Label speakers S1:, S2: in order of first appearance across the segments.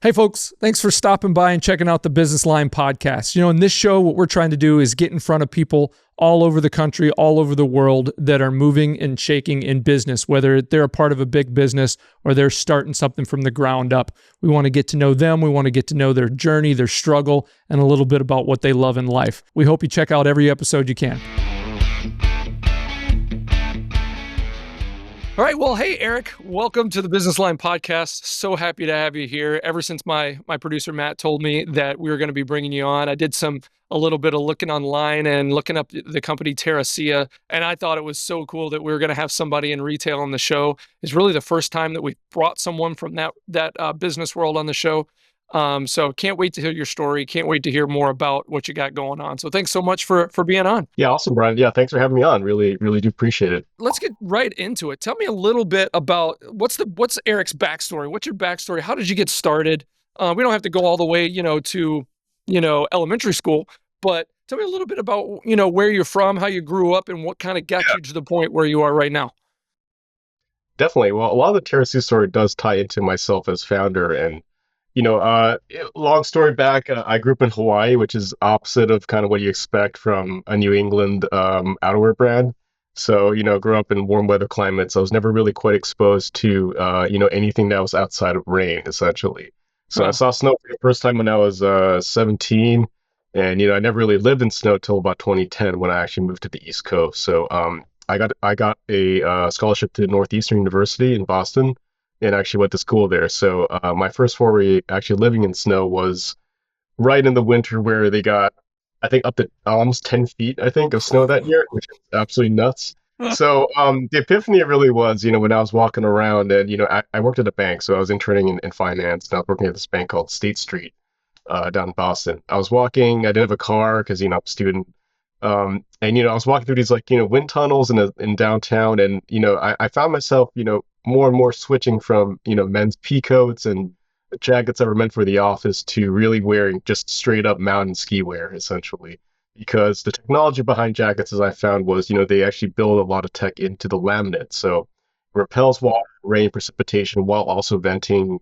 S1: Hey folks, thanks for stopping by and checking out the Business Line podcast. In this show, what we're trying to do is get in front of people all over the country, all over the world that are moving and shaking in business, whether they're a part of a big business or they're starting something from the ground up. We want to get to know them. We want to get to know their journey, their struggle, and a little bit about what they love in life. We hope you check out every episode you can. All right. Well, hey, Eric, welcome to the Business Line podcast. So happy to have you here. Ever since my producer, Matt, told me that we were going to be bringing you on, I did a little bit of looking online and looking up the company TERRACEA. And I thought it was so cool that we were going to have somebody in retail on the show. It's really the first time that we've brought someone from that business world on the show. So can't wait to hear your story. Can't wait to hear more about what you got going on. So thanks so much for being on.
S2: Yeah, awesome, Brian. Yeah, thanks for having me on. Really do appreciate it.
S1: Let's get right into it. Tell me a little bit about what's Eric's backstory? What's your backstory? How did you get started? We don't have to go all the way, to elementary school, but tell me a little bit about, where you're from, how you grew up, and what kind of got you to the point where you are right now.
S2: Definitely. Well, a lot of the TERRACEA story does tie into myself as founder, and long story back, I grew up in Hawaii, which is opposite of kind of what you expect from a New England outerwear brand. So, grew up in warm weather climates. I was never really quite exposed to, anything that was outside of rain, essentially. So I saw snow for the first time when I was 17. And, I never really lived in snow till about 2010 when I actually moved to the East Coast. So I got a scholarship to Northeastern University in Boston, and actually went to school there. So my first foray actually living in snow was right in the winter where they got, I think, up to almost 10 feet, I think, of snow that year, which is absolutely nuts. So the epiphany really was, when I was walking around and, I worked at a bank, so I was interning in finance, and I was working at this bank called State Street down in Boston. I was walking, I didn't have a car because, I'm a student. And, I was walking through these wind tunnels in downtown, and, I found myself, more and more switching from, men's pea coats and jackets that were meant for the office to really wearing just straight up mountain ski wear, essentially. Because the technology behind jackets, as I found, was, they actually build a lot of tech into the laminate. So it repels water, rain, precipitation while also venting,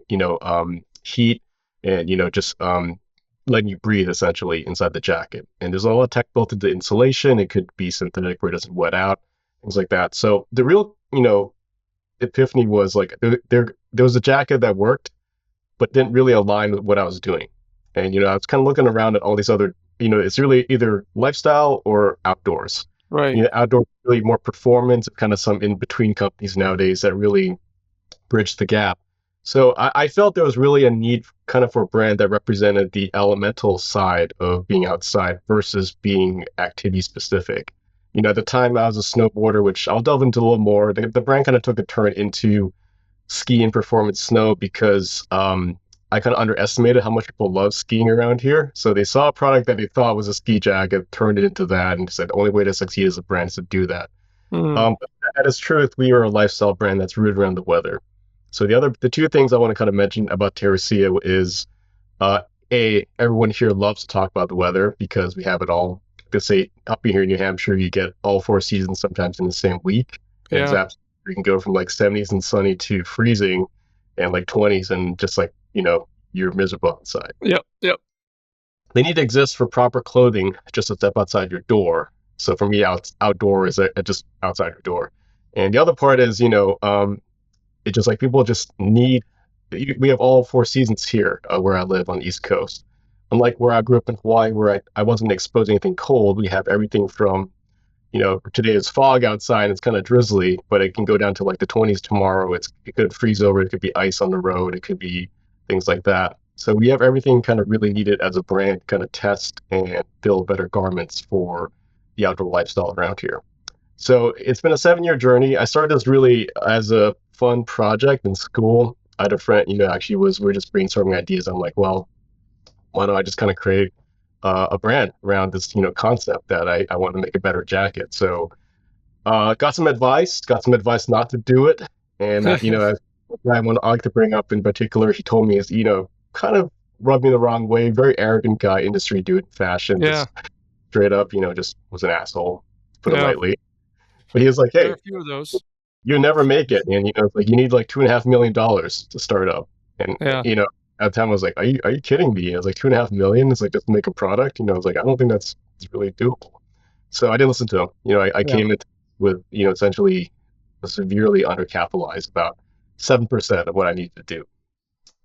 S2: heat and, just letting you breathe essentially inside the jacket. And there's a lot of tech built into insulation. It could be synthetic where it doesn't wet out, things like that. So the real, epiphany was there was a jacket that worked but didn't really align with what I was doing. And I was kind of looking around at all these other, it's really either lifestyle or outdoors.
S1: Right.
S2: Outdoor really more performance, kind of some in between companies nowadays that really bridge the gap. So I felt there was really a need kind of for a brand that represented the elemental side of being outside versus being activity specific. At the time I was a snowboarder, which I'll delve into a little more. The brand kind of took a turn into ski and performance snow because I kind of underestimated how much people love skiing around here. So they saw a product that they thought was a ski jacket, turned it into that, and said the only way to succeed as a brand is to do that. But at its truth, we are a lifestyle brand that's rooted around the weather. So the two things I want to kind of mention about TERRACEA is, everyone here loves to talk about the weather because we have it all. Let's say up here in New Hampshire, you get all four seasons sometimes in the same week.
S1: Yeah.
S2: You can go from 70s and sunny to freezing and 20s and just you're miserable outside.
S1: Yep.
S2: They need to exist for proper clothing just to step outside your door. So for me, outdoor is just outside your door. And the other part is, it's just people just need, we have all four seasons here where I live on the East Coast. Unlike where I grew up in Hawaii, where I wasn't exposed to anything cold, we have everything from, today is fog outside, it's kind of drizzly, but it can go down to the 20s tomorrow. It could freeze over, it could be ice on the road, it could be things like that. So we have everything kind of really needed as a brand to kind of test and build better garments for the outdoor lifestyle around here. So it's been a 7-year journey. I started this really as a fun project in school. I had a friend, we were just brainstorming ideas. I'm like, well, why don't I just kind of create a brand around this, concept that I want to make a better jacket. So got some advice not to do it. And, I like to bring up in particular, he told me is, kind of rubbed me the wrong way. Very arrogant guy, industry dude, fashion, just straight up, just was an asshole, to put it lightly. But he was like, hey,
S1: there are a few of those.
S2: You'll never make it. And, you need $2.5 million to start up. And, at the time I was like, are you kidding me? I was like 2.5 million. It's like just to make a product. I was like, I don't think it's really doable. So I didn't listen to him. I
S1: Yeah.
S2: came in with essentially severely undercapitalized, about 7% of what I needed to do.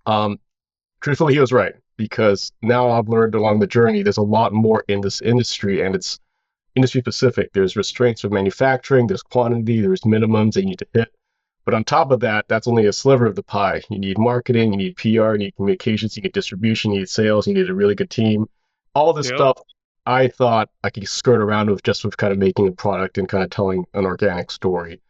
S2: Um, Truthfully, he was right because now I've learned along the journey there's a lot more in this industry, and it's industry specific. There's restraints for manufacturing, there's quantity, there's minimums that you need to hit. But on top of that, that's only a sliver of the pie. You need marketing, you need PR, you need communications, you need distribution, you need sales, you need a really good team. All this
S1: Yep.
S2: stuff I thought I could skirt around with kind of making a product and kind of telling an organic story.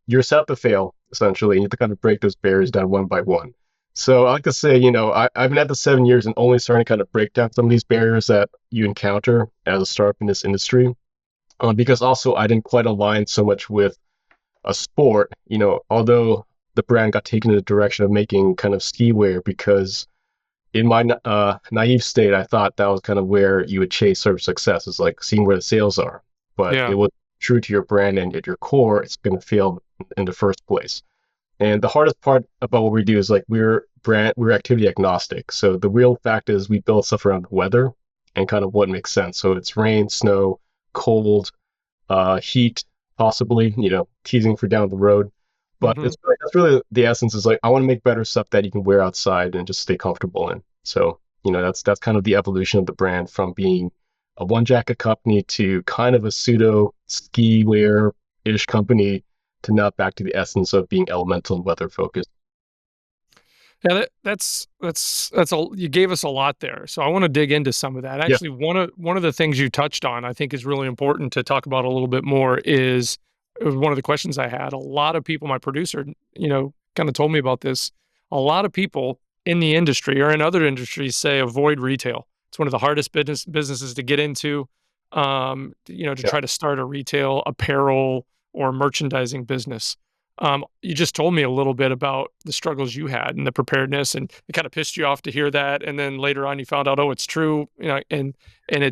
S2: You're set up to fail, essentially. You have to kind of break those barriers down one by one. So I like to say, I've been at the 7 years and only starting to kind of break down some of these barriers that you encounter as a startup in this industry. Because also I didn't quite align so much with a sport, although the brand got taken in the direction of making kind of ski wear because in my naive state, I thought that was kind of where you would chase sort of success, is like seeing where the sales are. But it
S1: Yeah.
S2: was true to your brand and at your core, it's going to fail in the first place. And the hardest part about what we do is like we're activity agnostic. So the real fact is we build stuff around weather and kind of what makes sense. So it's rain, snow, cold, heat, possibly, teasing for down the road. But
S1: Hmm.
S2: that's really the essence, is like I want to make better stuff that you can wear outside and just stay comfortable in. So, that's kind of the evolution of the brand from being a one jacket company to kind of a pseudo ski wear ish company to now back to the essence of being elemental and weather focused.
S1: Yeah, that's all. You gave us a lot there, so I want to dig into some of that.
S2: Yeah,
S1: Actually, one of the things you touched on, I think, is really important to talk about a little bit more. Is it was one of the questions I had. A lot of people, my producer, kind of told me about this. A lot of people in the industry or in other industries say avoid retail. It's one of the hardest businesses to get into. To
S2: yeah,
S1: try to start a retail apparel or merchandising business. You just told me a little bit about the struggles you had and the preparedness, and it kind of pissed you off to hear that. And then later on, you found out, oh, it's true, and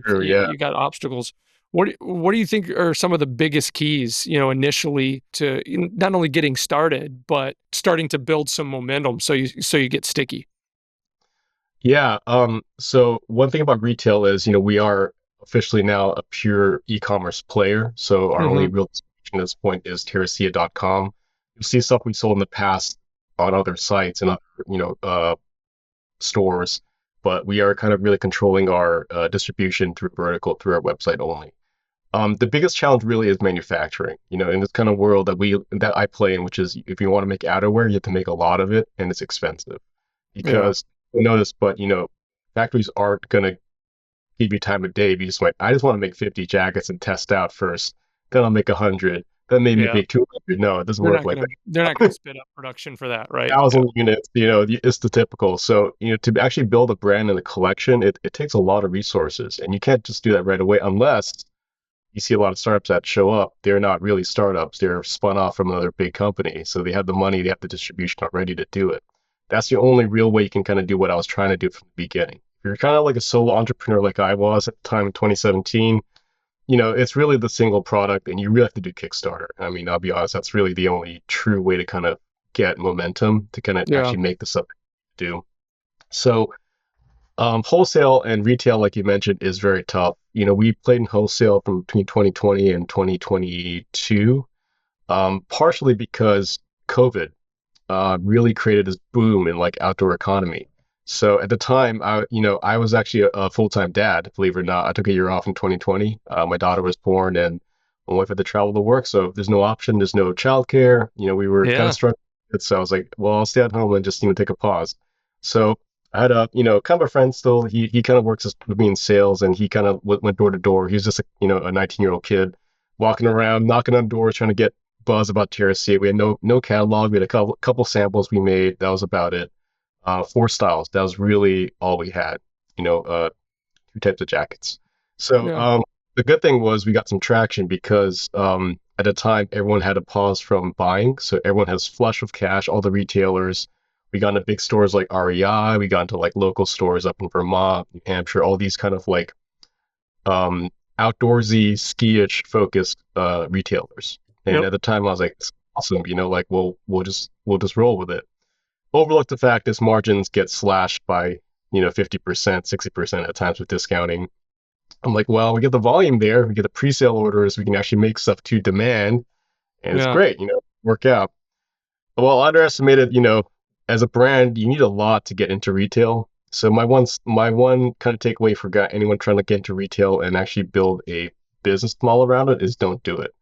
S2: true,
S1: you,
S2: yeah.
S1: you got obstacles. What do you think are some of the biggest keys, initially to not only getting started, but starting to build some momentum so you get sticky?
S2: Yeah. So one thing about retail is, we are officially now a pure e-commerce player. So our only
S1: Hmm.
S2: real distribution at this point is terracea.com. You see stuff we sold in the past on other sites and other, stores, but we are kind of really controlling our distribution through vertical through our website only. The biggest challenge really is manufacturing. In this kind of world that I play in, which is if you want to make outerwear, you have to make a lot of it, and it's expensive
S1: Yeah,
S2: because you notice, but factories aren't gonna give you time of day. Be just like, I just want to make 50 jackets and test out first, then I'll make 100, then maybe
S1: yeah.
S2: make 200. No, it doesn't work like
S1: They're not gonna
S2: that.
S1: spit up production for that, right? Yeah,
S2: 1,000 units, it's the typical. So, to actually build a brand and a collection, it takes a lot of resources, and you can't just do that right away unless you see a lot of startups that show up. They're not really startups. They're spun off from another big company. So they have the money, they have the distribution already to do it. That's the only real way you can kind of do what I was trying to do from the beginning. If you're kind of like a solo entrepreneur like I was at the time in 2017, it's really the single product and you really have to do Kickstarter. I mean, I'll be honest, that's really the only true way to kind of get momentum to kind of
S1: yeah,
S2: actually make this up do. So wholesale and retail, like you mentioned, is very tough. We played in wholesale from between 2020 and 2022, partially because COVID really created this boom in like outdoor economy. So at the time, I was actually a full-time dad, believe it or not. I took a year off in 2020. My daughter was born, and my wife had to travel to work. So there's no option. There's no childcare. We were kind of
S1: yeah,
S2: struggling. So I was like, well, I'll stay at home and just take a pause. So I had a kind of a friend still. He kind of works with me in sales, and he kind of went door to door. He was just a 19-year-old kid walking around, knocking on doors, trying to get buzz about TRC. We had no catalog. We had a couple samples we made. That was about it. Four styles. That was really all we had. You know, uh, Two types of jackets. So
S1: yeah,
S2: the good thing was we got some traction because at the time everyone had a pause from buying, so everyone has flush with cash. All the retailers. We got into big stores like REI. We got into like local stores up in Vermont, New Hampshire. All these kind of like um, outdoorsy, ski-ish focused retailers. And
S1: yep,
S2: at the time, I was like, awesome. Like we'll just roll with it. overlook the fact is margins get slashed by 50%, 60% at times with discounting. I'm like, well, we get the volume there, we get the pre-sale orders, we can actually make stuff to demand, and it's
S1: Yeah.
S2: great, work out. Well, underestimated, as a brand, you need a lot to get into retail. So my one kind of takeaway for anyone trying to get into retail and actually build a business model around it is don't do it.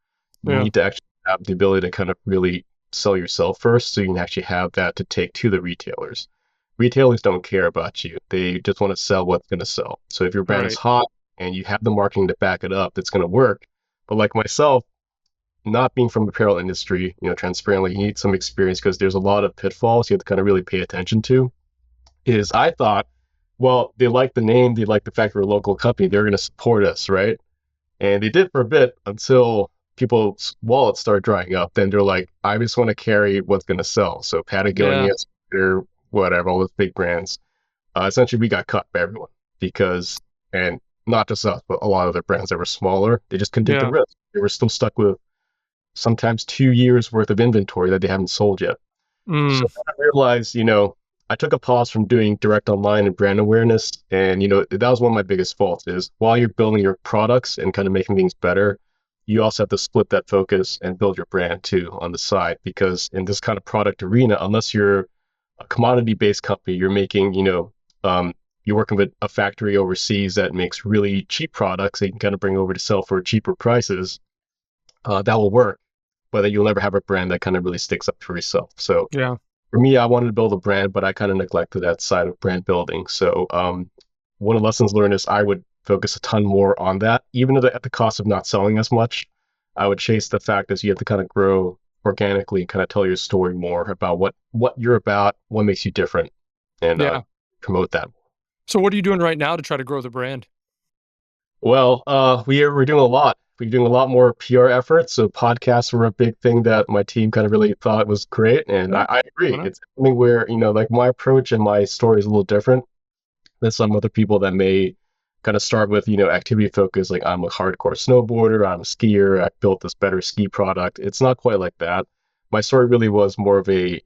S2: You
S1: Yeah.
S2: need to actually have the ability to kind of really sell yourself first so you can actually have that to take to the retailers. Retailers don't care about you. They just want to sell what's going to sell. So if your brand is
S1: Right.
S2: hot and you have the marketing to back it up, it's going to work. But like myself, not being from the apparel industry, transparently, you need some experience because there's a lot of pitfalls you have to kind of really pay attention to. Is I thought, well, they like the name, they like the fact we're a local company, they're going to support us, right? And they did for a bit until people's wallets start drying up. Then they're like, I just want to carry what's going to sell. So
S1: Yeah.
S2: Patagonia, Twitter, whatever, all those big brands. Essentially, we got cut by everyone because, and not just us, but a lot of other brands that were smaller, they just couldn't take the
S1: Yeah.
S2: risk. They were still stuck with sometimes 2 years worth of inventory that they haven't sold yet.
S1: Mm.
S2: So I realized, I took a pause from doing direct online and brand awareness. And, that was one of my biggest faults is while you're building your products and kind of making things better, you also have to split that focus and build your brand too on the side. Because in this kind of product arena, unless you're a commodity based company, you're making, you're working with a factory overseas that makes really cheap products that you can kind of bring over to sell for cheaper prices, that will work, but then you'll never have a brand that kind of really sticks up for yourself. So
S1: Yeah.
S2: for me, I wanted to build a brand, but I kind of neglected that side of brand building. So one of the lessons learned is I would focus a ton more on that, even at the cost of not selling as much. I would chase the fact that you have to kind of grow organically and kind of tell your story more about what you're about, what makes you different, and
S1: Yeah.
S2: promote that.
S1: So what are you doing right now to try to grow the brand?
S2: Well, we're doing a lot. We're doing a lot more PR efforts. So podcasts were a big thing that my team kind of really thought was great, and
S1: Yeah.
S2: I agree.
S1: Why not?
S2: It's something where like my approach and my story is a little different than some other people that may kind of start with activity focus. Like I'm a hardcore snowboarder, I'm a skier, I built this better ski product. It's not quite like that. My story really was more of a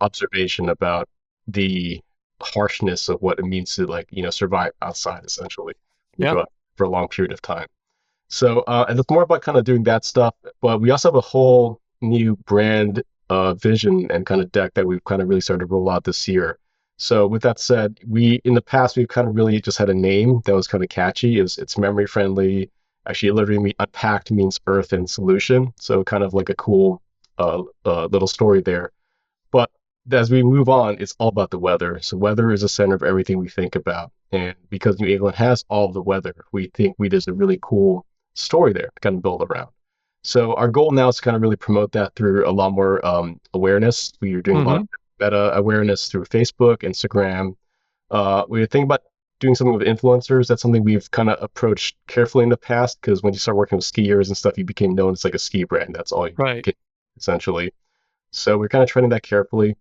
S2: observation about the harshness of what it means to like survive outside essentially
S1: Yeah.
S2: for a long period of time. So, and it's more about kind of doing that stuff, but we also have a whole new brand vision and kind of deck that we've kind of really started to roll out this year. So, with that said, in the past we've kind of really just had a name that was kind of catchy. It's memory friendly. Actually, it literally unpacked means earth and solution. So, kind of like a cool little story there. But as we move on, it's all about the weather. So weather is the center of everything we think about. And because New England has all the weather, we think there's a really cool story there to kind of build around. So our goal now is to kind of really promote that through a lot more awareness. We are doing a lot of
S1: Mhm.
S2: meta awareness through Facebook, Instagram. We were thinking about doing something with influencers. That's something we've kind of approached carefully in the past because when you start working with skiers and stuff, you became known as like a ski brand. That's all you
S1: Right.
S2: get essentially. So we're kind of treading that carefully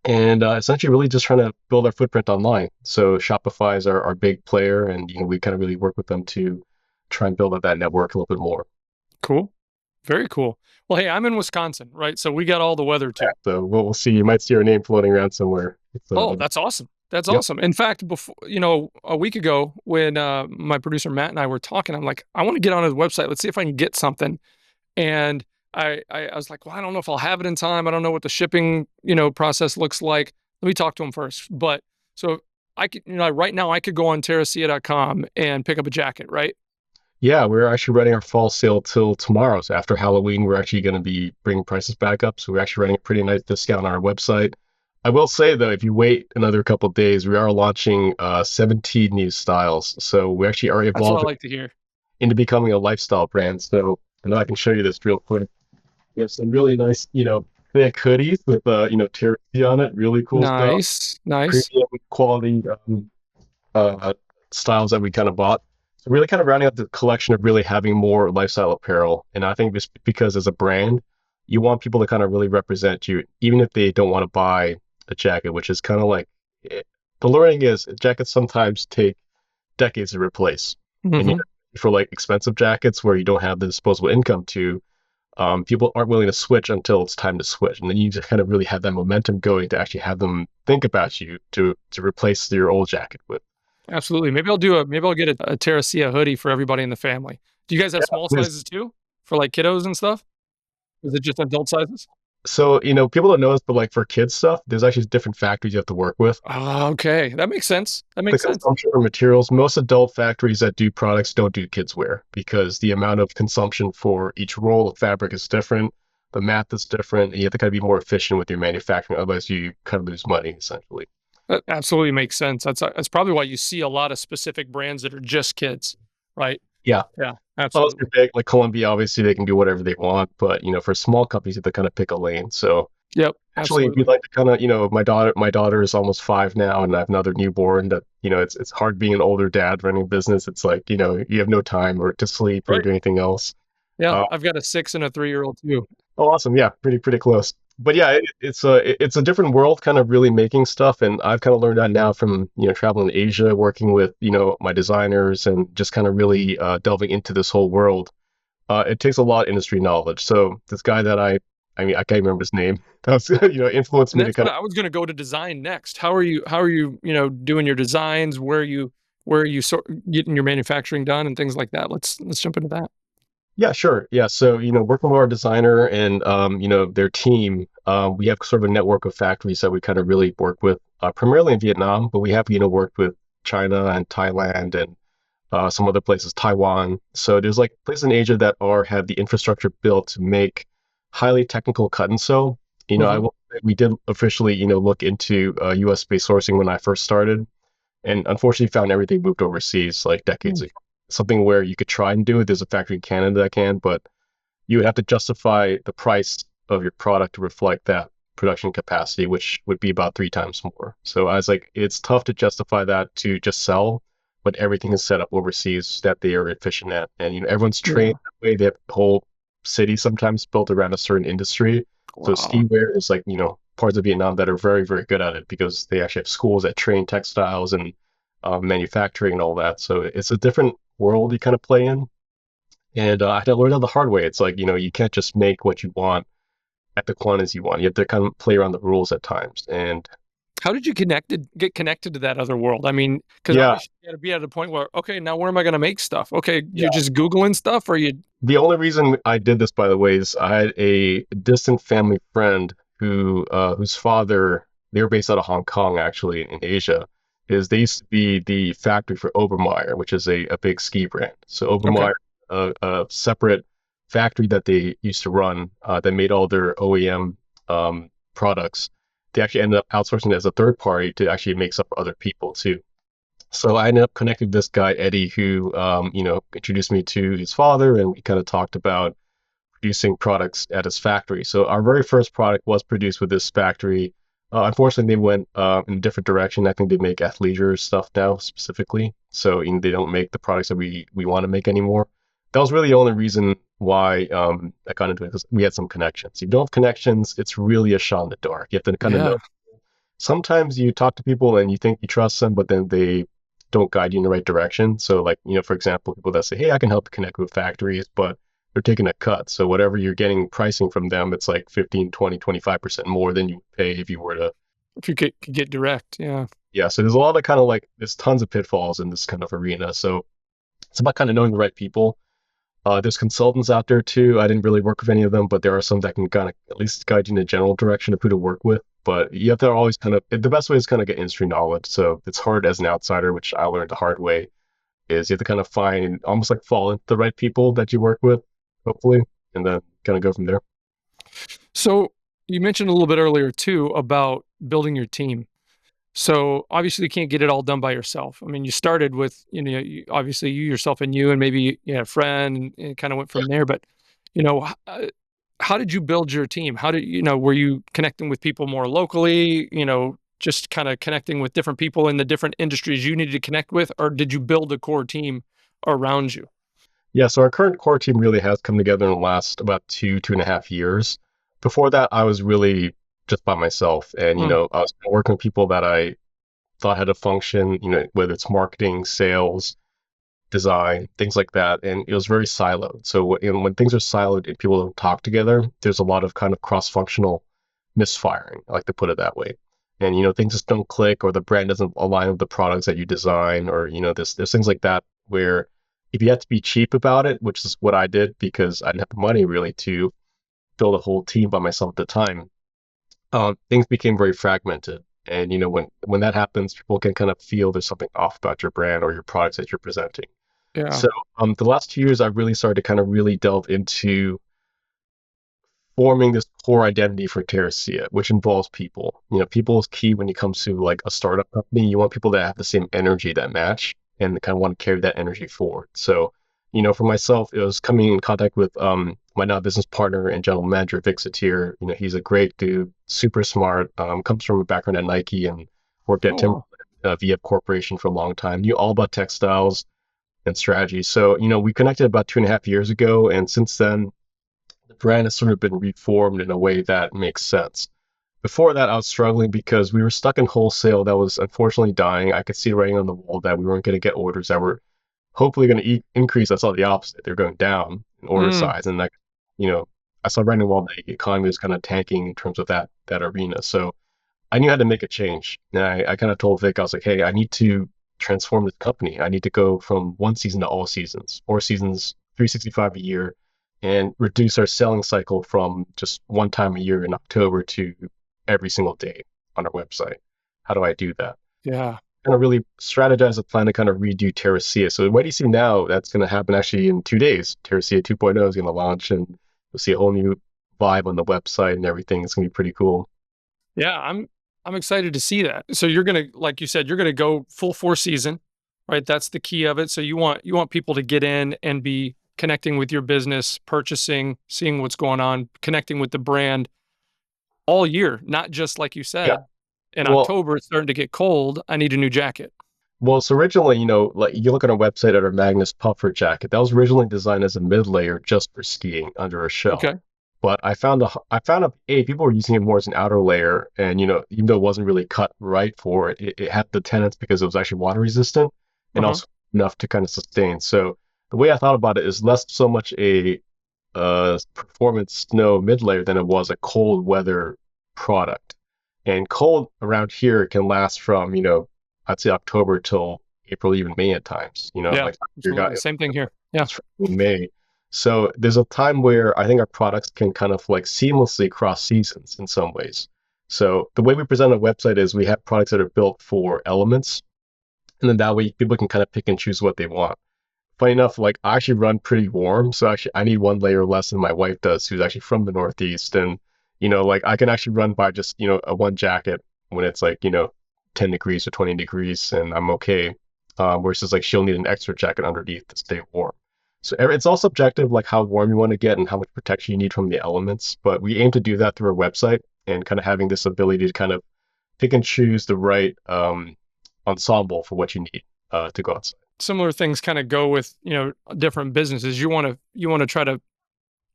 S2: and essentially really just trying to build our footprint online. So Shopify is our big player, and we kind of really work with them to try and build out that network a little bit more.
S1: Cool. Very cool. Well, hey, I'm in Wisconsin, right? So we got all the weather
S2: Yeah.
S1: too.
S2: So we'll see. You might see our name floating around somewhere.
S1: Oh, that's awesome. That's
S2: Yep.
S1: awesome. In fact, before a week ago when my producer Matt and I were talking, I'm like, I want to get onto the website. Let's see if I can get something. And I was like, well, I don't know if I'll have it in time. I don't know what the shipping process looks like. Let me talk to him first. But so I could right now I could go on terracea.com and pick up a jacket, right?
S2: Yeah, we're actually running our fall sale till tomorrow. So after Halloween, we're actually going to be bringing prices back up. So we're actually running a pretty nice discount on our website. I will say though, if you wait another couple of days, we are launching 17 new styles. So we actually are
S1: That's what I
S2: evolving
S1: like to hear.
S2: into becoming a lifestyle brand. So I know I can show you this real quick. We have some really nice, thick hoodies with, terrace on it. Really cool stuff.
S1: Nice, nice.
S2: Premium quality uh, styles that we kind of bought. So really kind of rounding out the collection of really having more lifestyle apparel. And I think just because as a brand, you want people to kind of really represent you, even if they don't want to buy a jacket, which is kind of like the learning is jackets sometimes take decades to replace. And
S1: Hmm.
S2: for like expensive jackets where you don't have the disposable income to, people aren't willing to switch until it's time to switch, and then you just kind of really have that momentum going to actually have them think about you to replace your old jacket with.
S1: Absolutely. Maybe I'll get a TERRACEA hoodie for everybody in the family. Do you guys have
S2: Yeah,
S1: small
S2: it is.
S1: sizes too? For, like, kiddos and stuff? Is it just adult sizes?
S2: So people don't know this, but like for kids stuff, there's actually different factories you have to work with.
S1: Ah, okay. That makes sense. That
S2: The
S1: makes sense.
S2: consumption of materials, most adult factories that do products don't do kids wear because the amount of consumption for each roll of fabric is different. The math is different, and you have to kind of be more efficient with your manufacturing. Otherwise, you kind of lose money essentially.
S1: That absolutely makes sense. That's probably why you see a lot of specific brands that are just kids, right?
S2: Yeah.
S1: Yeah,
S2: Unless you're
S1: absolutely.
S2: big, like Columbia, obviously they can do whatever they want. But for small companies, you have to kind of pick a lane. So
S1: Yep,
S2: actually, we
S1: absolutely.
S2: like to kind of, my daughter is almost 5 now, and I have another newborn. That it's hard being an older dad running a business. It's like you have no time or to sleep or
S1: Right.
S2: do anything else.
S1: Yeah,
S2: Uh,
S1: I've got a 6 and a 3-year-old too.
S2: oh, awesome, yeah, pretty close. But yeah, it's a different world, kind of really making stuff, and I've kind of learned that now from traveling in Asia, working with my designers, and just kind of really delving into this whole world. It takes a lot of industry knowledge. So this guy that I mean, I can't remember his name. That was influenced
S1: And
S2: me to
S1: that's
S2: kind
S1: what
S2: of.
S1: I was gonna go to design next. How are you doing your designs? Where are you getting your manufacturing done and things like that? Let's jump into that.
S2: Yeah, sure. Yeah. So, working with our designer and, their team, we have sort of a network of factories that we kind of really work with, primarily in Vietnam, but we have, worked with China and Thailand and some other places, Taiwan. So there's like places in Asia that have the infrastructure built to make highly technical cut and sew.
S1: Mhm.
S2: We did officially, look into US based sourcing when I first started, and unfortunately found everything moved overseas like decades
S1: Mm.
S2: ago. Something where you could try and do it. There's a factory in Canada that can, but you would have to justify the price of your product to reflect that production capacity, which would be about 3 times more. So I was like, it's tough to justify that to just sell, but everything is set up overseas that they are efficient at. And everyone's trained
S1: Yeah.
S2: that way. They have a whole city sometimes built around a certain industry. So
S1: Wow.
S2: ski wear is like, parts of Vietnam that are very, very good at it because they actually have schools that train textiles and manufacturing and all that. So it's a different world you kind of play in. And I had to learn that the hard way. It's like, you can't just make what you want at the quantities you want. You have to kind of play around the rules at times. And
S1: How did you get connected to that other world? I mean, because
S2: yeah,
S1: obviously you gotta be at a point where, okay, now where am I gonna make stuff? Okay, you're
S2: yeah.
S1: just Googling stuff or you
S2: The only reason I did this, by the way, is I had a distant family friend whose father, they were based out of Hong Kong, actually, in Asia. Is they used to be the factory for Obermeyer, which is a big ski brand. So
S1: okay.
S2: Obermeyer, a separate factory that they used to run that made all their OEM products. They actually ended up outsourcing it as a third party to actually make stuff for other people too. So I ended up connecting with this guy, Eddie, who, introduced me to his father, and we kind of talked about producing products at his factory. So our very first product was produced with this factory. Unfortunately, they went in a different direction. I think they make athleisure stuff now specifically. So they don't make the products that we want to make anymore. That was really the only reason why I got into it because we had some connections. If you don't have connections, it's really a shot in the dark. You have to kind of know.
S1: Yeah.
S2: Sometimes you talk to people and you think you trust them, but then they don't guide you in the right direction. So, like, for example, people that say, hey, I can help connect with factories, but they're taking a cut. So whatever you're getting pricing from them, it's like 15, 20, 25% more than you would pay if you were to.
S1: If you could get direct, yeah.
S2: Yeah. So there's a lot of kind of like, there's tons of pitfalls in this kind of arena. So it's about kind of knowing the right people. There's consultants out there too. I didn't really work with any of them, but there are some that can kind of at least guide you in a general direction of who to work with. But you have to always kind of, the best way is kind of get industry knowledge. So it's hard as an outsider, which I learned the hard way, is you have to kind of find, almost like fall into the right people that you work with, hopefully, and then kind of go from there.
S1: So, you mentioned a little bit earlier too about building your team. So, obviously, you can't get it all done by yourself. I mean, you started with, obviously you yourself and you, and maybe you had a friend and it kind of went
S2: Yeah.
S1: from there. But, you know, h- uh, how did you build your team? Were you connecting with people more locally, just kind of connecting with different people in the different industries you needed to connect with, or did you build a core team around you?
S2: Yeah. So our current core team really has come together in the last about 2.5 years. Before that, I was really just by myself. And,
S1: Mm,
S2: I was working with people that I thought had a function, whether it's marketing, sales, design, things like that. And it was very siloed. So when things are siloed and people don't talk together, there's a lot of kind of cross-functional misfiring, I like to put it that way. And things just don't click, or the brand doesn't align with the products that you design, or there's things like that where if you had to be cheap about it, which is what I did because I didn't have the money really to build a whole team by myself at the time, things became very fragmented. And when that happens, people can kind of feel there's something off about your brand or your products that you're presenting.
S1: Yeah.
S2: So the last 2 years, I've really started to kind of really delve into forming this core identity for Terracea, which involves people. People is key when it comes to like a startup company. You want people that have the same energy that match and kind of want to carry that energy forward. So, for myself, it was coming in contact with my now business partner and general manager, Vic Satir. He's a great dude, super smart, comes from a background at Nike and worked at
S1: Oh, wow.
S2: VF Corporation for a long time, knew all about textiles and strategy. So, we connected about 2.5 years ago. And since then, the brand has sort of been reformed in a way that makes sense. Before that, I was struggling because we were stuck in wholesale that was unfortunately dying. I could see writing on the wall that we weren't going to get orders that were hopefully going to increase. I saw the opposite. They're going down in order
S1: Mm,
S2: size. And you know, I saw writing on the wall that the economy was kind of tanking in terms of that arena. So I knew I had to make a change. And I kind of told Vic, I was like, hey, I need to transform this company. I need to go from one season to all seasons, 4 seasons, 365 a year, and reduce our selling cycle from just one time a year in October to every single day on our website. How do I do that?
S1: yeah.
S2: Kind of really strategize a plan to kind of redo Terracea. So what do you see now? That's going to happen actually in 2 days. Terracea 2.0 is going to launch, and you'll see a whole new vibe on the website and everything. It's going to be pretty cool.
S1: Yeah, I'm excited to see that. So you're gonna, like you said, you're gonna go full 4 season, right? That's the key of it. So you want people to get in and be connecting with your business, purchasing, seeing what's going on, connecting with the brand all year, not just like you
S2: Yeah.
S1: said, in
S2: Well,
S1: October it's starting to get cold. I need a new jacket.
S2: so originally, like you look at our website at our Magnus puffer jacket, that was originally designed as a mid layer just for skiing under a shell.
S1: Okay.
S2: But I found people were using it more as an outer layer, and even though it wasn't really cut right for it, it had the tenants because it was actually water resistant and
S1: Uh-huh.
S2: also enough to kind of sustain. So the way I thought about it is less so much a performance snow mid layer than it was a cold weather product. And cold around here can last from I'd say October till April, even May at times.
S1: Yeah,
S2: Like your guy
S1: absolutely. Same thing here. Yeah.
S2: in May. So there's a time where I think our products can kind of like seamlessly cross seasons in some ways. So the way we present a website is we have products that are built for elements, and then that way people can kind of pick and choose what they want. Funny enough, like I actually run pretty warm, so actually I need one layer less than my wife does, who's actually from the Northeast, and like I can actually run by just a one jacket when it's like 10 degrees or 20 degrees, and I'm okay. Versus like she'll need an extra jacket underneath to stay warm. So it's all subjective, like how warm you want to get and how much protection you need from the elements. But we aim to do that through our website and kind of having this ability to kind of pick and choose the right ensemble for what you need to go outside.
S1: Similar things kind of go with, different businesses. You want to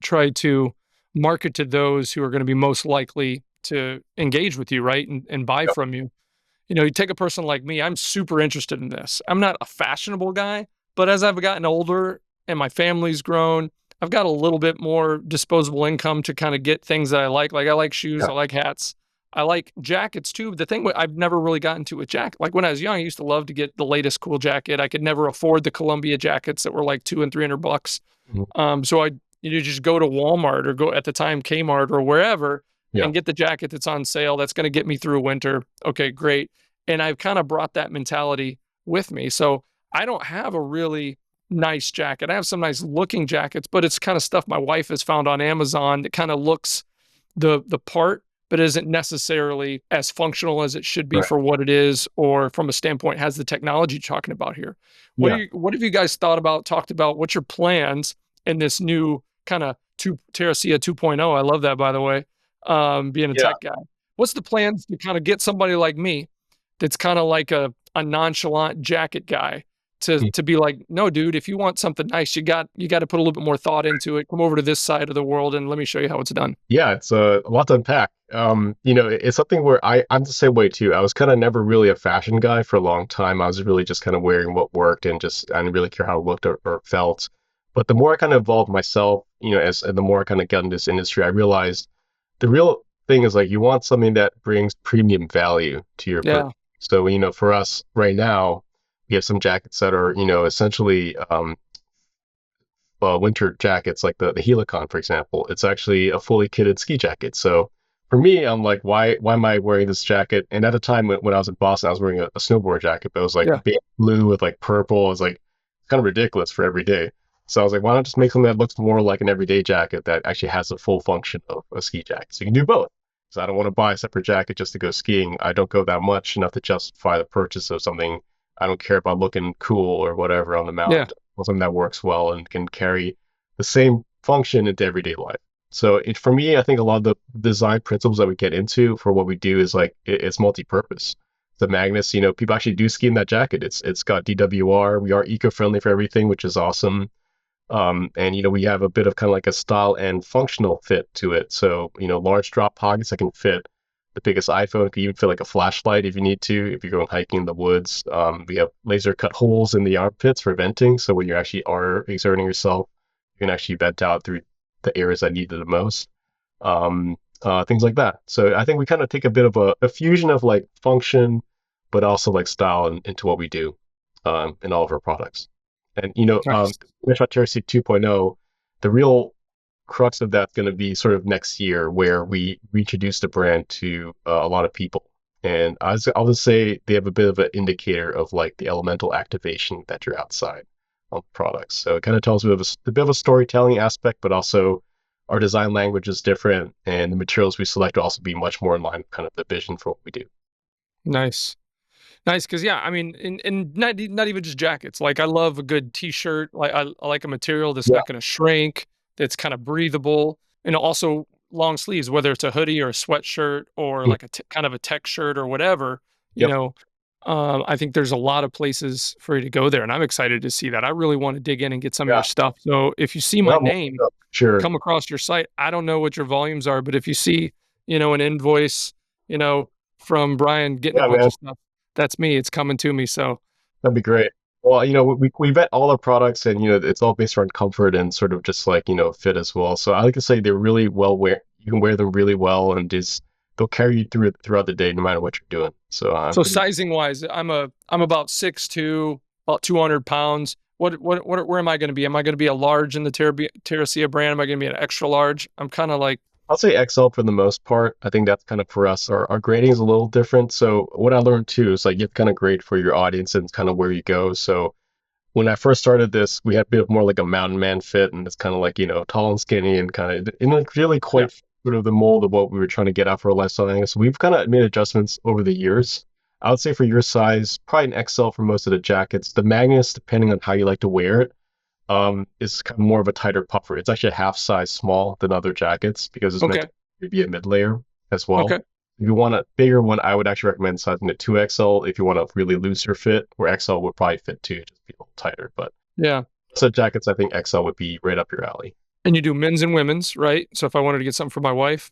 S1: try to market to those who are going to be most likely to engage with you, right? And buy
S2: Yep.
S1: from you. You take a person like me, I'm super interested in this. I'm not a fashionable guy, but as I've gotten older and my family's grown, I've got a little bit more disposable income to kind of get things that I like. Like I like shoes,
S2: Yeah.
S1: I like hats, I like jackets too. The thing I've never really gotten to a jacket. Like when I was young, I used to love to get the latest cool jacket. I could never afford the Columbia jackets that were like 200 and $300.
S2: Mhm.
S1: So just go to Walmart or go at the time Kmart or wherever
S2: Yeah.
S1: and get the jacket that's on sale. That's going to get me through winter. Okay, great. And I've kind of brought that mentality with me. So I don't have a really nice jacket. I have some nice looking jackets, but it's kind of stuff my wife has found on Amazon that kind of looks the part, but isn't necessarily as functional as it should be
S2: Right.
S1: for what it is, or from a standpoint has the technology you're talking about here.
S2: Yeah.
S1: What have you guys talked about? What's your plans in this new kind of Terracea 2.0? I love that, by the way. Being a
S2: Yeah.
S1: tech guy. What's the plans to kind of get somebody like me that's kind of like a nonchalant jacket guy to be like, no, dude, if you want something nice, you got to put a little bit more thought into it. Come over to this side of the world and let me show you how it's done.
S2: Yeah, it's a lot to unpack. It's something where I'm the same way too. I was kind of never really a fashion guy for a long time. I was really just kind of wearing what worked and just I didn't really care how it looked or felt. But the more I kind of evolved myself, as and the more I kind of got in this industry, I realized the real thing is like you want something that brings premium value to your purchase.
S1: Yeah,
S2: So, for us right now, we have some jackets that are, essentially winter jackets, like the Helicon, for example. It's actually a fully kitted ski jacket. So for me, I'm like, why am I wearing this jacket? And at the time when I was in Boston, I was wearing a snowboard jacket, but it was like
S1: yeah,
S2: baby blue with like purple. It was like kind of ridiculous for every day. So I was like, why not just make something that looks more like an everyday jacket that actually has the full function of a ski jacket? So you can do both. So I don't want to buy a separate jacket just to go skiing. I don't go that much enough to justify the purchase of something. I don't care about looking cool or whatever on the
S1: yeah.
S2: mountain. Something that works well and can carry the same function into everyday life. So for me, I think a lot of the design principles that we get into for what we do is like it's multi-purpose. The magnets, people actually do ski in that jacket. It's got DWR. We are eco-friendly for everything, which is awesome. And we have a bit of kind of like a style and functional fit to it. So large drop pockets that can fit the biggest iPhone. It can even fit like a flashlight if you need to. If you're going hiking in the woods, we have laser cut holes in the armpits for venting. So when you actually are exerting yourself, you can actually vent out through the areas that need it the most. Things like that. So I think we kind of take a bit of a fusion of like function, but also like style into what we do in all of our products. And
S1: Nice.
S2: Birth of TERRACEA 2.0, the real crux of that's going to be sort of next year, where we reintroduce the brand to a lot of people. And I'll just say they have a bit of an indicator of like the elemental activation that you're outside on the products. So it kind of tells a bit of a storytelling aspect, but also our design language is different, and the materials we select will also be much more in line with kind of the vision for what we do.
S1: Nice. Nice, because yeah, I mean, and not even just jackets. Like I love a good t-shirt. Like I like a material that's
S2: Yeah.
S1: not going to shrink, that's kind of breathable, and also long sleeves, whether it's a hoodie or a sweatshirt or
S2: Mm.
S1: like kind of a tech shirt or whatever. You
S2: Yep.
S1: know, I think there's a lot of places for you to go there, and I'm excited to see that. I really want to dig in and get some of
S2: Yeah.
S1: your stuff. So if you see my
S2: Well,
S1: name
S2: sure.
S1: come across your site, I don't know what your volumes are, but if you see, an invoice, you know, from Brian getting a
S2: Yeah,
S1: bunch
S2: man.
S1: of stuff, that's me. It's coming to me. So
S2: That'd be great. Well, we vet all our products, and it's all based around comfort and sort of just like fit as well. So I like to say they're really well wear. You can wear them really well, and just they'll carry you throughout the day, no matter what you're doing. So I'm
S1: so
S2: pretty.
S1: sizing wise, I'm about 6'2", about 200 pounds. Where am I going to be? Am I going to be a large in the Terracea brand? Am I going to be an extra large? I'm kind of like,
S2: I'll say XL for the most part. I think that's kind of for us. Our grading is a little different. So what I learned too is like you have to kind of grade for your audience and kind of where you go. So when I first started this, we had a bit more like a mountain man fit, and it's kind of like tall and skinny, and kind of and like really
S1: yeah,
S2: quite sort of the mold of what we were trying to get out for a lifestyle. So we've kind of made adjustments over the years. I would say for your size, probably an XL for most of the jackets. The magnets, depending on how you like to wear it, is kind of more of a tighter puffer. It's actually a half size small than other jackets because it's meant
S1: okay,
S2: to be a mid layer as well.
S1: okay,
S2: If you want a bigger one, I would actually recommend sizing it 2XL if you want a really looser fit, where XL would probably fit too, just be a little tighter. But
S1: yeah.
S2: so jackets, I think XL would be right up your alley.
S1: And you do men's and women's, right? So if I wanted to get something for my wife,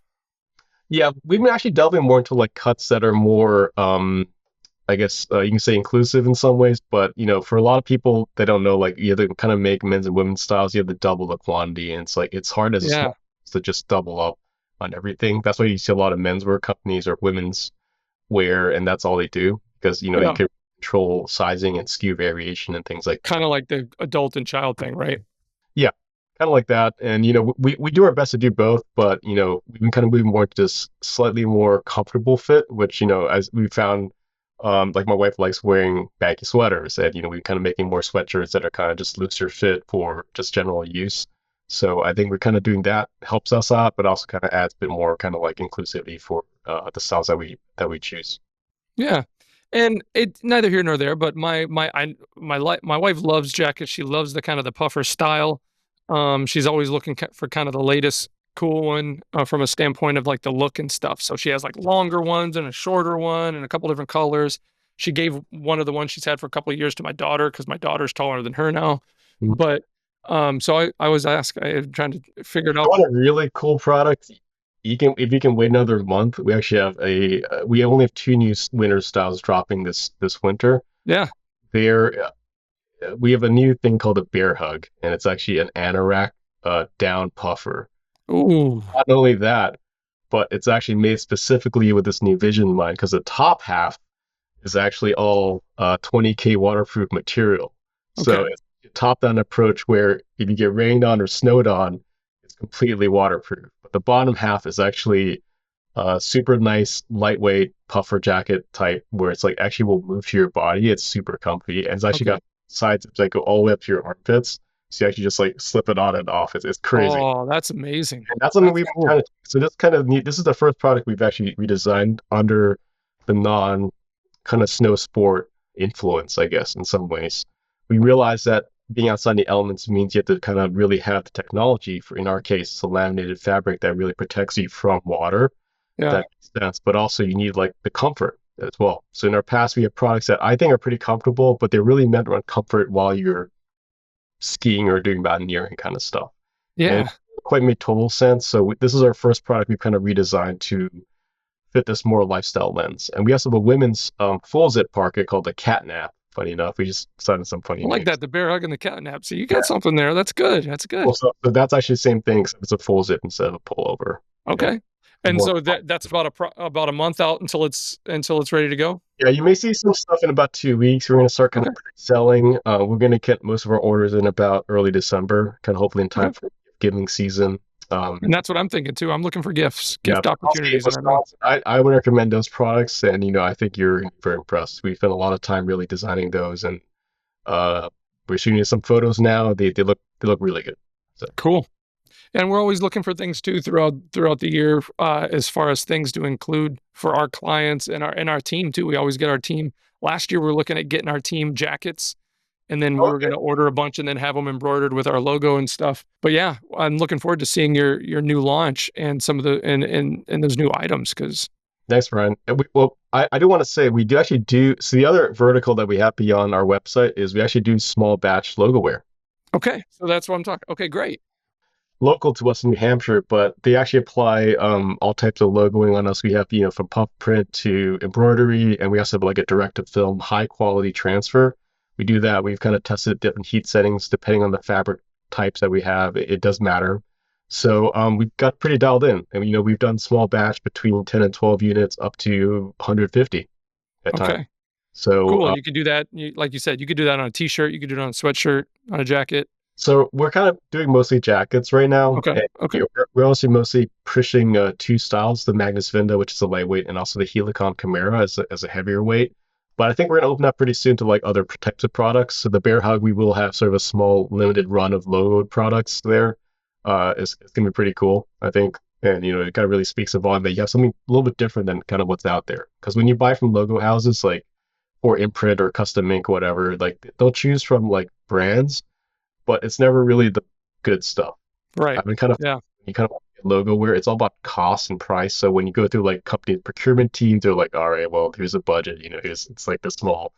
S2: Yeah, we've been actually delving more into like cuts that are more, I guess you can say inclusive in some ways, but for a lot of people, they don't know like you have to kind of make men's and women's styles. You have to double the quantity, and it's like it's hard as a
S1: yeah,
S2: small to just double up on everything. That's why you see a lot of menswear companies or women's wear, and that's all they do because you
S1: yeah,
S2: can control sizing and SKU variation and things like that.
S1: kind of like the adult and child thing, right?
S2: Yeah, kind of like that. And we do our best to do both, but we've been kind of moving more to this slightly more comfortable fit, which as we found, like my wife likes wearing baggy sweaters, and we're kind of making more sweatshirts that are kind of just looser fit for just general use. So I think we're kind of doing that helps us out, but also kind of adds a bit more kind of like inclusivity for the styles that we choose.
S1: Yeah. And it neither here nor there, but my wife loves jackets. She loves the kind of the puffer style. She's always looking for kind of the latest cool one from a standpoint of like the look and stuff. So she has like longer ones and a shorter one and a couple different colors. She gave one of the ones she's had for a couple of years to my daughter because my daughter's taller than her now.
S2: Mm.
S1: But so I was asked, I'm trying to figure it
S2: I
S1: out.
S2: want a really cool product. You can, if you can wait another month, we actually have we only have two new winter styles dropping this winter.
S1: Yeah.
S2: They're we have a new thing called a bear hug, and it's actually an anorak down puffer.
S1: Ooh.
S2: Not only that, but it's actually made specifically with this new vision in mind because the top half is actually all 20K waterproof material. So
S1: Okay.
S2: it's a top-down approach where if you get rained on or snowed on, it's completely waterproof. But the bottom half is actually super nice, lightweight puffer jacket type where it's like actually will move to your body. It's super comfy. And it's actually
S1: Okay.
S2: got sides that go all the way up to your armpits. So you actually just like slip it on and off. It's crazy.
S1: Oh, that's amazing.
S2: And that's something
S1: That's
S2: we've been
S1: cool.
S2: trying to, so this kind of neat. This is the first product we've actually redesigned under the non kind of snow sport influence, I guess, in some ways. We realize that being outside the elements means you have to kind of really have the technology for, in our case, it's a laminated fabric that really protects you from water.
S1: Yeah.
S2: That makes sense. But also you need like the comfort as well. So in our past, we have products that I think are pretty comfortable, but they're really meant to comfort while you're skiing or doing mountaineering kind of stuff. And it
S1: Yeah.
S2: quite made total sense. So this is our first product we've kind of redesigned to fit this more lifestyle lens. And we also have a women's full zip parka called the Catnap. Funny enough, we just decided some funny
S1: I like
S2: names.
S1: that. The bear hug and the cat nap. So you
S2: Yeah.
S1: got something there. That's good. That's
S2: Well,
S1: good.
S2: so that's actually the same thing, except it's a full zip instead of a pullover. And
S1: Okay. And
S2: more.
S1: so that's about a month out until it's ready to go.
S2: Yeah, you may see some stuff in about 2 weeks. We're going to start kind
S1: Okay.
S2: of selling. We're going to get most of our orders in about early December, kind of hopefully in time
S1: Okay.
S2: for giving season. Um,
S1: And that's what I'm thinking too. I'm looking for gifts,
S2: yeah,
S1: gift
S2: but also in
S1: opportunities in our mail.
S2: Wisconsin, I would recommend those products, and I think you're very impressed. We spent a lot of time really designing those, and uh, we're shooting some photos now. They look really good. So
S1: Cool. And we're always looking for things too throughout the year, as far as things to include for our clients and our team too. We always get our team. Last year, we were looking at getting our team jackets, and then we were
S2: okay.
S1: going to order a bunch and then have them embroidered with our logo and stuff. But yeah, I'm looking forward to seeing your new launch and some of the and those new items because
S2: Thanks, Ryan. I do want to say we do actually do. So the other vertical that we have beyond our website is we actually do small batch logo wear.
S1: okay, so that's what I'm talking. Okay, great.
S2: Local to us in New Hampshire, but they actually apply all types of logoing on us. We have, from puff print to embroidery, and we also have like a direct to film high quality transfer. We do that. We've kind of tested different heat settings depending on the fabric types that we have. It does matter. So we've got pretty dialed in, and we've done small batch between 10 and 12 units up to 150 at time.
S1: Okay,
S2: So
S1: cool. And you could do that. Like you said, you could do that on a t-shirt. You could do it on a sweatshirt, on a jacket.
S2: So we're kind of doing mostly jackets right now.
S1: Okay.
S2: And
S1: Okay.
S2: we're also mostly pushing two styles, the Magnus Vinda, which is a lightweight, and also the Helicon Chimera as a heavier weight. But I think we're going to open up pretty soon to like other types of products. So the Bear Hug, we will have sort of a small limited run of logoed products there. It's going to be pretty cool, I think. And, it kind of really speaks of volume that you have something a little bit different than kind of what's out there. Because when you buy from logo houses, like, or imprint or custom ink, whatever, like they'll choose from like brands, but it's never really the good stuff.
S1: Right.
S2: I've been kind of
S1: Yeah.
S2: you kind of logo where it's all about cost and price. So when you go through like company procurement teams, they're like, all right, well, here's a budget. It's like this small.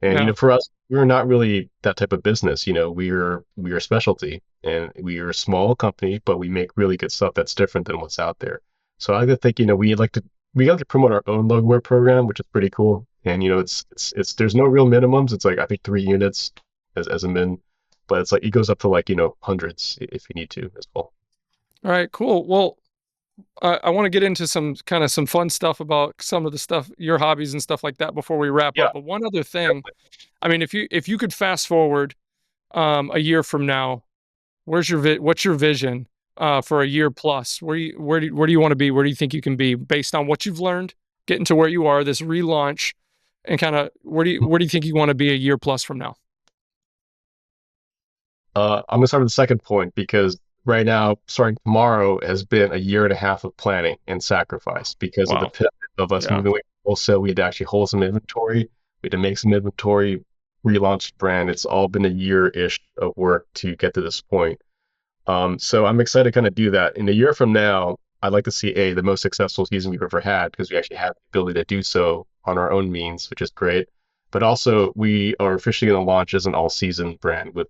S2: And
S1: Yeah.
S2: for us, we're not really that type of business. We are specialty, and we are a small company, but we make really good stuff that's different than what's out there. So I like to think, we like to promote our own logo wear program, which is pretty cool. And it's there's no real minimums. It's like I think 3 units as a min, but it's like it goes up to like hundreds if you need to as well.
S1: All right. Cool. Well, I want to get into some fun stuff about some of the stuff, your hobbies and stuff like that before we wrap
S2: Yeah,
S1: up. But one other thing,
S2: definitely.
S1: I mean, if you could fast forward a year from now, what's your vision for a year plus? Where do you want to be? Where do you think you can be based on what you've learned, getting to where you are, this relaunch, and kind of where do you think you want to be a year plus from now?
S2: I'm gonna start with the second point because right now, starting tomorrow, has been a year and a half of planning and sacrifice because of the
S1: Wow.
S2: pivot of us
S1: Yeah.
S2: moving away from wholesale. We had to actually hold some inventory. We had to make some inventory, relaunch the brand. It's all been a year-ish of work to get to this point. So I'm excited to kind of do that. In a year from now, I'd like to see the most successful season we've ever had because we actually have the ability to do so on our own means, which is great. but also we are officially going to launch as an all-season brand with,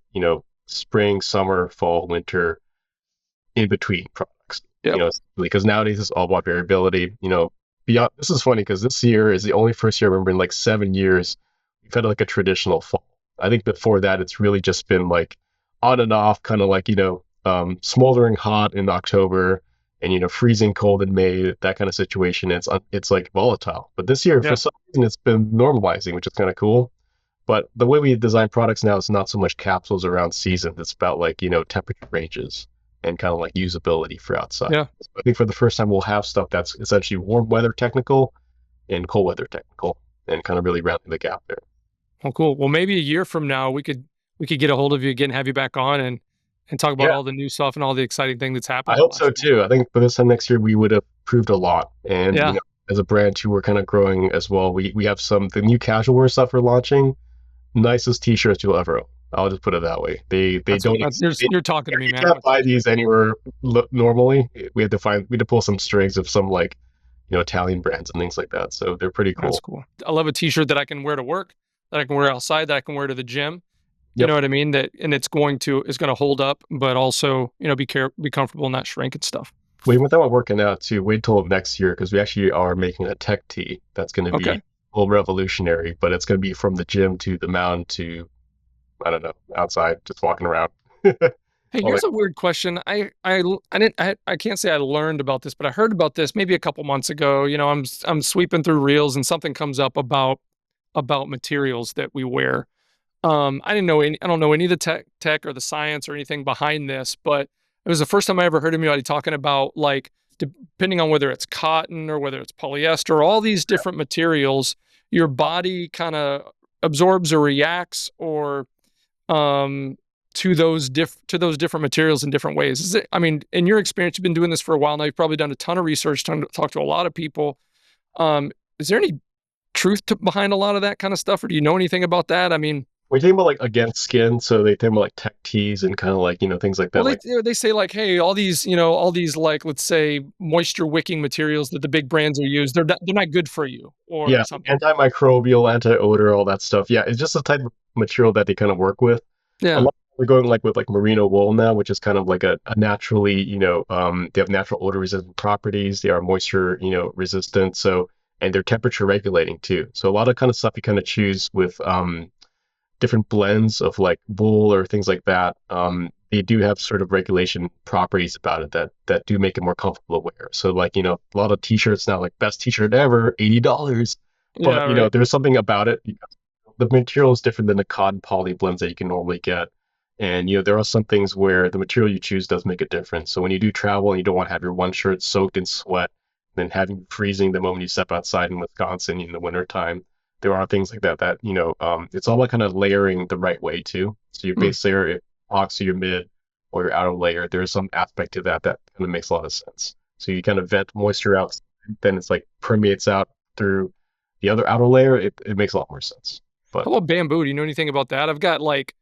S2: spring, summer, fall, winter, in between products.
S1: Yep.
S2: Because nowadays it's all about variability. Beyond this is funny because this year is the only first year I remember in like 7 years we've had like a traditional fall. I think before that it's really just been like on and off, kind of like smoldering hot in October and freezing cold in May, that kind of situation. It's like volatile. But this year for
S1: Yeah.
S2: some reason it's been normalizing, which is kind of cool. But the way we design products now is not so much capsules around seasons. It's about like, temperature ranges and kind of like usability for outside.
S1: Yeah.
S2: So I think for the first time we'll have stuff that's essentially warm weather technical and cold weather technical and kind of really rounding the gap there.
S1: Oh, cool. Well, maybe a year from now we could get a hold of you again, have you back on and talk about
S2: Yeah,
S1: all the new stuff and all the exciting thing that's
S2: I
S1: happened in the
S2: hope
S1: last
S2: so
S1: month.
S2: too. I think by this time next year we would have proved a lot. And
S1: Yeah.
S2: as a brand too, we're kind of growing as well. We have some the new casual wear stuff we're launching, nicest t-shirts you'll ever own. I'll just put it that way. They
S1: That's
S2: don't
S1: you're talking to me,
S2: you
S1: man. I'm
S2: can't buy
S1: excited.
S2: these anywhere normally. We had to pull some strings of some like Italian brands and things like that. So they're pretty
S1: That's
S2: cool.
S1: cool. I love a t-shirt that I can wear to work, that I can wear outside, that I can wear to the gym. You
S2: Yep.
S1: know what I mean? That and it's going to hold up, but also, be comfortable and not shrink and stuff.
S2: Wait, with that one working out too, wait till next year because we actually are making a tech tee that's going to be
S1: Okay.
S2: a little revolutionary, but it's going to be from the gym to the mountain to I don't know outside, just walking around.
S1: Hey,
S2: All
S1: here's
S2: that.
S1: a weird question. I didn't I can't say I learned about this, but I heard about this maybe a couple months ago. I'm sweeping through reels and something comes up about materials that we wear. I don't know any of the tech or the science or anything behind this, but it was the first time I ever heard anybody talking about like depending on whether it's cotton or whether it's polyester, all these different materials, your body kind of absorbs or reacts or um to those different materials in different ways. I mean, in your experience, you've been doing this for a while now. You've probably done a ton of research, talked to a lot of people. Is there any behind a lot of that kind of stuff, or do you know anything about that? I mean,
S2: We're talking about like against skin, so they think about like tech tees and kind of like things like
S1: well,
S2: that. Like
S1: they say like, hey, all these like, let's say, moisture wicking materials that the big brands are used, they're not good for you or
S2: yeah,
S1: something.
S2: antimicrobial, anti-odor, all that stuff. Yeah, it's just the type of material that they kind of work with. A
S1: Yeah,
S2: lot we're going like with like merino wool now, which is kind of like a naturally, they have natural odor resistant properties. They are moisture, resistant. So and they're temperature regulating too. So a lot of kind of stuff you kind of choose with different blends of like wool or things like that. They do have sort of regulation properties about it that do make it more comfortable to wear. So like, a lot of t-shirts now, like best t-shirt ever, $80. But
S1: yeah, right.
S2: there's something about it. The material is different than the cotton poly blends that you can normally get. And there are some things where the material you choose does make a difference. So when you do travel and you don't want to have your one shirt soaked in sweat, then having freezing the moment you step outside in Wisconsin in the wintertime, there are things like that it's all about kind of layering the right way too. So your
S1: Hmm.
S2: base layer it talks to your mid or your outer layer. There's some aspect to that kind of makes a lot of sense. So you kind of vent moisture out, then it's like permeates out through the other outer layer. It makes a lot more sense.
S1: How
S2: But
S1: about bamboo? Do you know anything about that? I've got like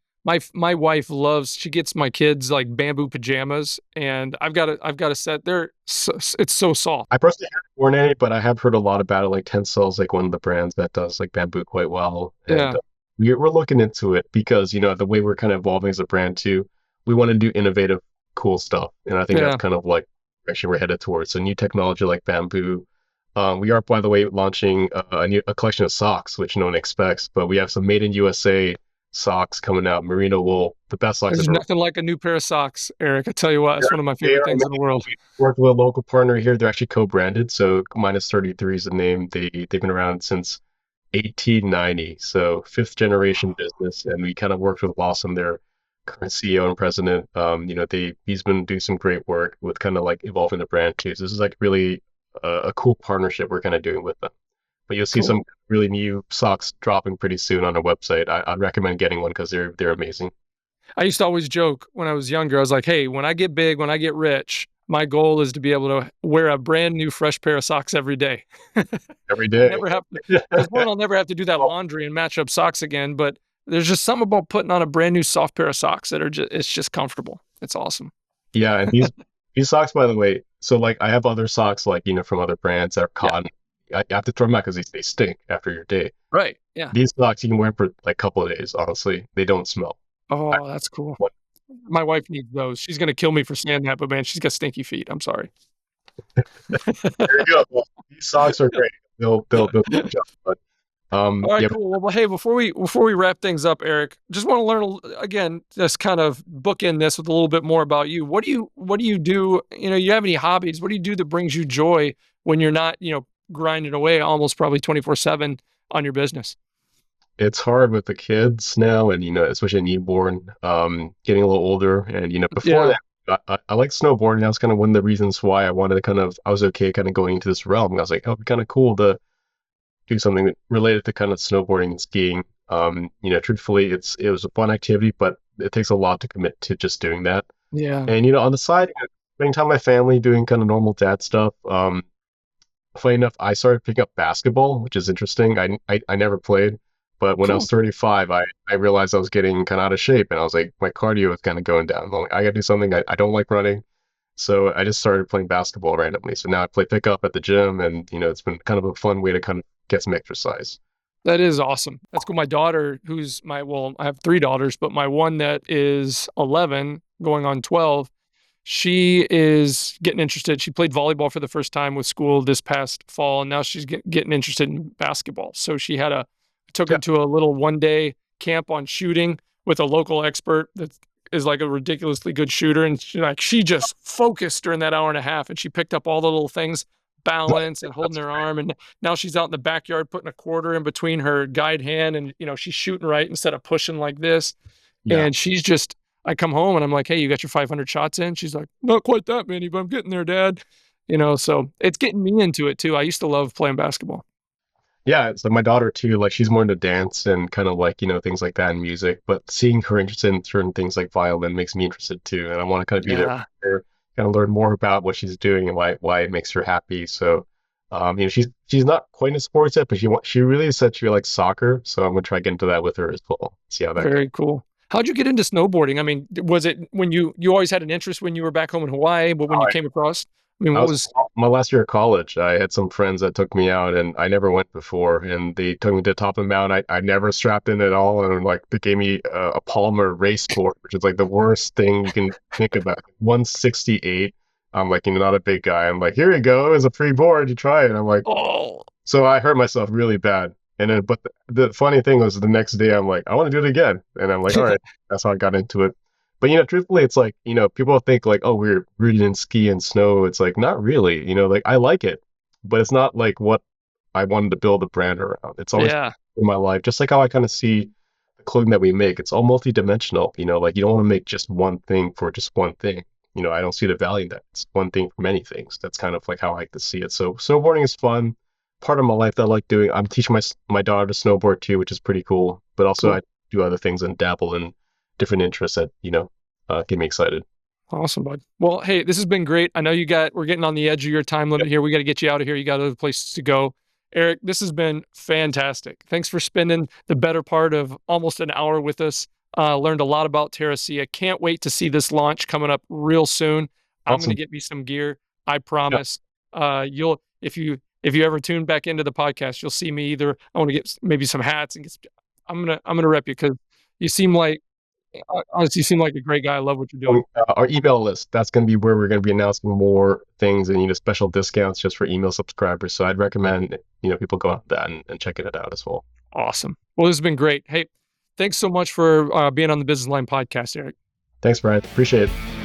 S1: my wife loves. She gets my kids like bamboo pajamas, and I've got a set. It's so soft.
S2: I personally haven't worn any, but I have heard a lot about it. Like Tencel's like one of the brands that does like bamboo quite well, and
S1: Yeah,
S2: we're looking into it because the way we're kind of evolving as a brand too, we want to do innovative, cool stuff, and I think that's
S1: yeah.
S2: kind of like actually we're headed towards. So new technology like bamboo. We are, by the way, launching a collection of socks, which no one expects, but we have some made in USA socks coming out, merino wool, the best socks
S1: There's
S2: I've ever.
S1: nothing like a new pair of socks, Eric. I tell you what, it's one of my
S2: They
S1: favorite
S2: are
S1: things in the
S2: amazing.
S1: world.
S2: We worked with a local partner here. They're actually co-branded, so minus 33 is the name. They've been around since 1890, so fifth generation business, and we kind of worked with Lawson, their current CEO and president. He's been doing some great work with kind of like evolving the brand too. So this is like really a cool partnership we're kind of doing with them. But you'll see
S1: Cool.
S2: some really new socks dropping pretty soon on our website. I'd recommend getting one because they're amazing
S1: I used to always joke when I was younger. I was like, "Hey, when I get big, when I get rich, my goal is to be able to wear a brand new fresh pair of socks every day."
S2: every
S1: I
S2: day.
S1: never have to, because one, I'll never have to do that
S2: Well,
S1: laundry and match up socks again. But there's just something about putting on a brand new soft pair of socks that are it's just comfortable. It's awesome.
S2: yeah, and these socks, by the way, so like I have other socks like from other brands that are
S1: Yeah.
S2: cotton. you have to throw them out because they stink after your day.
S1: Right. Yeah.
S2: These socks you can wear 'em for like a couple of days. Honestly, they don't smell. I,
S1: Oh, that's cool.
S2: what-
S1: My wife needs those. She's gonna kill me for saying that, but man, she's got stinky feet. I'm sorry.
S2: there you go. Well, these socks are great. They'll do the job. But
S1: All right,
S2: yeah,
S1: cool. Well, hey, before we wrap things up, Eric, just want to learn again, just kind of bookend this with a little bit more about you. What do you do? You have any hobbies? What do you do that brings you joy when you're not, grinding away almost probably 24/7 on your business?
S2: it's hard with the kids now, and especially a newborn, getting a little older, and before
S1: Yeah,
S2: that, I like snowboarding. That was kind of one of the reasons why I wanted to I was okay kind of going into this realm. I was like, oh, it'd be kind of cool to do something related to kind of snowboarding and skiing. Truthfully, it was a fun activity, but it takes a lot to commit to just doing that.
S1: yeah,
S2: And on the side, spending time with my family, doing kind of normal dad stuff. Funny enough, I started picking up basketball, which is interesting. I never played, but when I was
S1: cool.
S2: 35, I realized I was getting kind of out of shape, and I was like, my cardio was kind of going down. I'm like, I got to do something. I don't like running, so I just started playing basketball randomly. So now I play pickup at the gym, and it's been kind of a fun way to kind of get some exercise.
S1: That is awesome. That's cool. My daughter, I have three daughters, but my one that is 11, going on 12, she is getting interested. She played volleyball for the first time with school this past fall, and now she's getting interested in basketball. So took her
S2: Yeah,
S1: to a little 1-day camp on shooting with a local expert that is like a ridiculously good shooter, and she just focused during that hour and a half, and she picked up all the little things, balance and holding
S2: that's
S1: her
S2: great.
S1: arm, and now she's out in the backyard putting a quarter in between her guide hand, and she's shooting right instead of pushing like this.
S2: Yeah.
S1: And I come home and I'm like, "Hey, you got your 500 shots in?" She's like, "Not quite that many, but I'm getting there, dad." So it's getting me into it too. I used to love playing basketball.
S2: Yeah, so my daughter too, like she's more into dance and kind of like, things like that in music, but seeing her interested in certain things like violin makes me interested too. And I want to kind of be there
S1: Yeah,
S2: for her, kind of learn more about what she's doing and why it makes her happy. So, she's not quite into sports yet, but she really said she likes soccer. So I'm gonna try to get into that with her as well. See how that goes.
S1: very cool. How'd you get into snowboarding? I mean, was it when you always had an interest when you were back home in Hawaii, but when you came across, I mean,
S2: I
S1: what
S2: was
S1: was
S2: my last year of college. I had some friends that took me out, and I never went before. And they took me to the top of the mountain. I never strapped in at all, and like they gave me a polymer race board, which is like the worst thing you can think about. 168. I'm like, not a big guy. I'm like, here you go. It's a free board. You try it. I'm like,
S1: oh,
S2: so I hurt myself really bad. And then, but the funny thing was the next day, I'm like, I want to do it again. And I'm like, all right, that's how I got into it. But truthfully, it's like, people think like, oh, we're rooted in ski and snow. It's like not really, like I like it, but it's not like what I wanted to build a brand around. It's always
S1: yeah,
S2: in my life, just like how I kind of see the clothing that we make. It's all multi-dimensional, like you don't want to make just one thing for just one thing. I don't see the value in that. It's one thing for many things. That's kind of like how I like to see it. So snowboarding is fun. Part of my life that I like doing. I'm teaching my daughter to snowboard too, which is pretty cool. But also I
S1: cool.
S2: do other things and dabble in different interests that get me excited.
S1: Awesome, bud. Well, hey, this has been great. I know we're getting on the edge of your time limit
S2: Yep.
S1: here. We got to get you out of here. You got other places to go. Eric, this has been fantastic. Thanks for spending the better part of almost an hour with us. Learned a lot about TERRACEA. Can't wait to see this launch coming up real soon. I'm going to
S2: Awesome.
S1: get me some gear. I
S2: Yeah.
S1: promise. You'll if you ever tune back into the podcast, you'll see me either. I want to get maybe some hats and I'm gonna rep you because you seem like honestly, you seem like a great guy. I love what you're doing.
S2: Our email list, that's going to be where we're going to be announcing more things and special discounts just for email subscribers. So I'd recommend people go on that and checking it out as well.
S1: Awesome. Well, this has been great. Hey, thanks so much for being on the Business Line podcast, Eric.
S2: Thanks, Brian. Appreciate it.